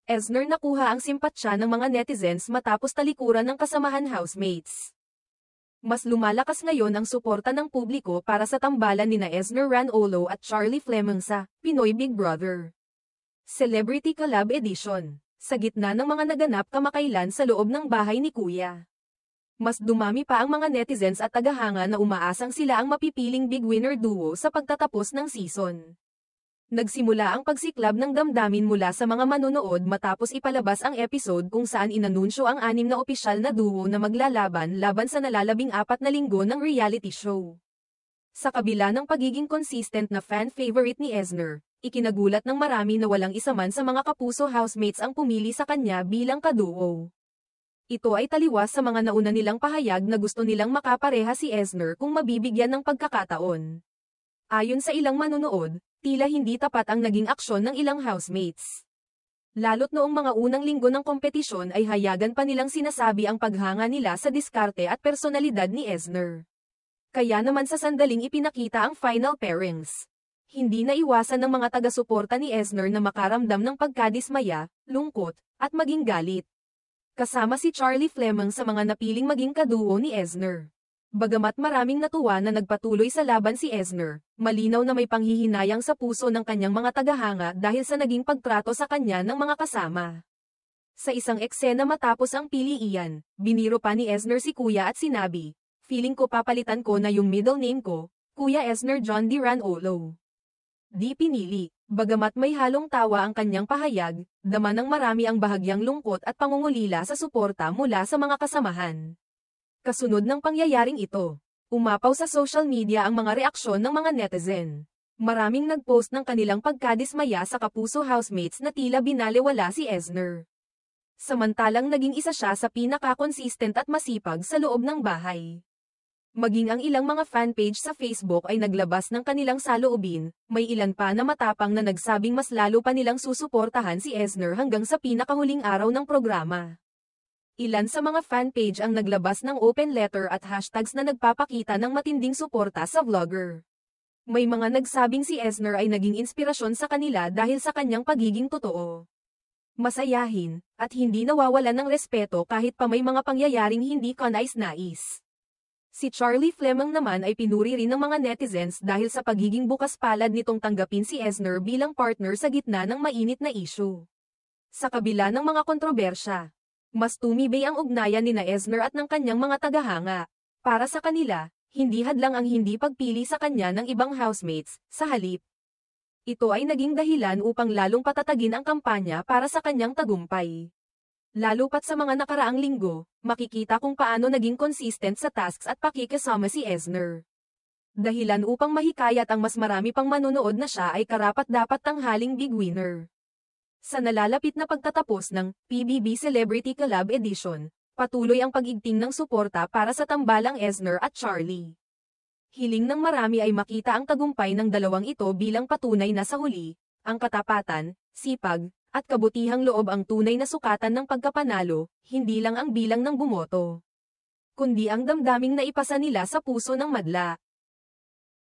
Eisner nakuha ang simpatsya ng mga netizens matapos talikuran ng kasamahan housemates. Mas lumalakas ngayon ang suporta ng publiko para sa tambalan nina Eisner Ranolo at Charlie Fleming sa Pinoy Big Brother Celebrity Collab Edition. Sa gitna ng mga naganap kamakailan sa loob ng bahay ni Kuya, mas dumami pa ang mga netizens at tagahanga na umaasang sila ang mapipiling big winner duo sa pagtatapos ng season. Nagsimula ang pagsiklab ng damdamin mula sa mga manonood matapos ipalabas ang episode kung saan inanunsyo ang 6 na opisyal na duo na maglalaban sa nalalabing-4 na linggo ng reality show. Sa kabila ng pagiging consistent na fan favorite ni Eisner, ikinagulat ng marami na walang isa man sa mga kapuso housemates ang pumili sa kanya bilang kaduo. Ito ay taliwas sa mga nauna nilang pahayag na gusto nilang makapareha si Eisner kung mabibigyan ng pagkakataon. Ayon sa ilang manonood, tila hindi tapat ang naging aksyon ng ilang housemates. Lalo't noong mga unang linggo ng kompetisyon ay hayagan pa nilang sinasabi ang paghanga nila sa diskarte at personalidad ni Eisner. Kaya naman sa sandaling ipinakita ang final pairings, hindi naiwasan ng mga taga-suporta ni Eisner na makaramdam ng pagkadismaya, lungkot, at maging galit. Kasama si Charlie Fleming sa mga napiling maging kaduo ni Eisner. Bagamat maraming natuwa na nagpatuloy sa laban si Eisner, malinaw na may panghihinayang sa puso ng kanyang mga tagahanga dahil sa naging pagtrato sa kanya ng mga kasama. Sa isang eksena matapos ang pilian, biniro pa ni Eisner si Kuya at sinabi, "Feeling ko papalitan ko na yung middle name ko, Kuya Eisner John D. Ranolo." Di pinili, bagamat may halong tawa ang kanyang pahayag, dama ng marami ang bahagyang lungkot at pangungulila sa suporta mula sa mga kasamahan. Kasunod ng pangyayaring ito, umapaw sa social media ang mga reaksyon ng mga netizen. Maraming nagpost ng kanilang pagkadismaya sa kapuso housemates na tila binalewala si Eisner. Samantalang naging isa siya sa pinaka-consistent at masipag sa loob ng bahay. Maging ang ilang mga fanpage sa Facebook ay naglabas ng kanilang saloobin, may ilan pa na matapang na nagsabing mas lalo pa nilang susuportahan si Eisner hanggang sa pinakahuling araw ng programa. Ilan sa mga fanpage ang naglabas ng open letter at hashtags na nagpapakita ng matinding suporta sa vlogger. May mga nagsabing si Eisner ay naging inspirasyon sa kanila dahil sa kanyang pagiging totoo, masayahin, at hindi nawawalan ng respeto kahit pa may mga pangyayaring hindi kanais-nais. Si Charlie Fleming naman ay pinuri rin ng mga netizens dahil sa pagiging bukas palad nitong tanggapin si Eisner bilang partner sa gitna ng mainit na issue. Sa kabila ng mga kontrobersya, mas tumibay ang ugnayan nina Eisner at ng kanyang mga tagahanga. Para sa kanila, hindi hadlang ang hindi pagpili sa kanya ng ibang housemates, sa halip, ito ay naging dahilan upang lalong patatagin ang kampanya para sa kanyang tagumpay. Lalo pat sa mga nakaraang linggo, makikita kung paano naging consistent sa tasks at pakikisama si Eisner. Dahilan upang mahikayat ang mas marami pang manonood na siya ay karapat-dapat tanghaling big winner. Sa nalalapit na pagtatapos ng PBB Celebrity Collab Edition, patuloy ang pag-igting ng suporta para sa tambalang Eisner at Charlie. Hiling ng marami ay makita ang tagumpay ng dalawang ito bilang patunay na sa huli, ang katapatan, sipag, at kabutihang loob ang tunay na sukatan ng pagkapanalo, hindi lang ang bilang ng bumoto, kundi ang damdaming naipasa nila sa puso ng madla.